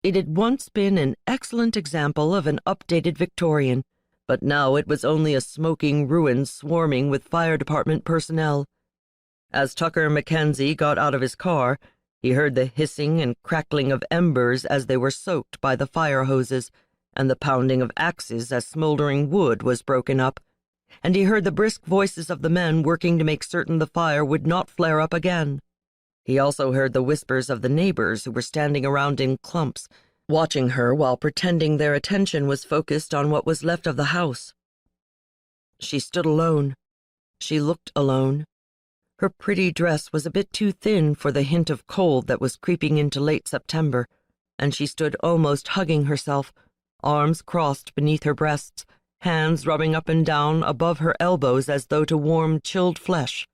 It had once been an excellent example of an updated Victorian, but now it was only a smoking ruin swarming with fire department personnel. As Tucker Mackenzie got out of his car, he heard the hissing and crackling of embers as they were soaked by the fire hoses, and the pounding of axes as smoldering wood was broken up, and he heard the brisk voices of the men working to make certain the fire would not flare up again. He also heard the whispers of the neighbors who were standing around in clumps, watching her while pretending their attention was focused on what was left of the house. She stood alone. She looked alone. Her pretty dress was a bit too thin for the hint of cold that was creeping into late September, and she stood almost hugging herself, arms crossed beneath her breasts, hands rubbing up and down above her elbows as though to warm chilled flesh.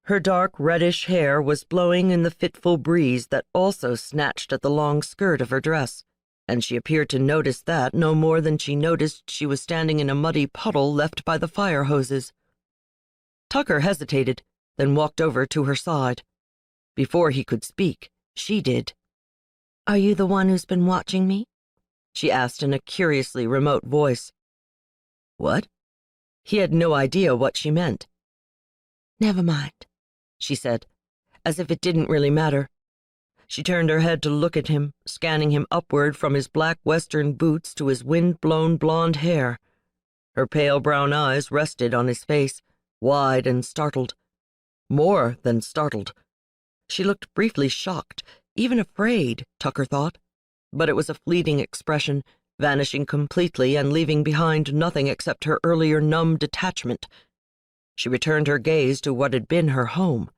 Her dark reddish hair was blowing in the fitful breeze that also snatched at the long skirt of her dress, and she appeared to notice that no more than she noticed she was standing in a muddy puddle left by the fire hoses. Tucker hesitated, then walked over to her side. Before he could speak, she did. "Are you the one who's been watching me?" she asked in a curiously remote voice. What? He had no idea what she meant. "Never mind," she said, as if it didn't really matter. She turned her head to look at him, scanning him upward from his black western boots to his wind-blown blonde hair. Her pale brown eyes rested on his face, wide and startled. More than startled. She looked briefly shocked, even afraid, Tucker thought, but it was a fleeting expression, vanishing completely and leaving behind nothing except her earlier numb detachment. She returned her gaze to what had been her home,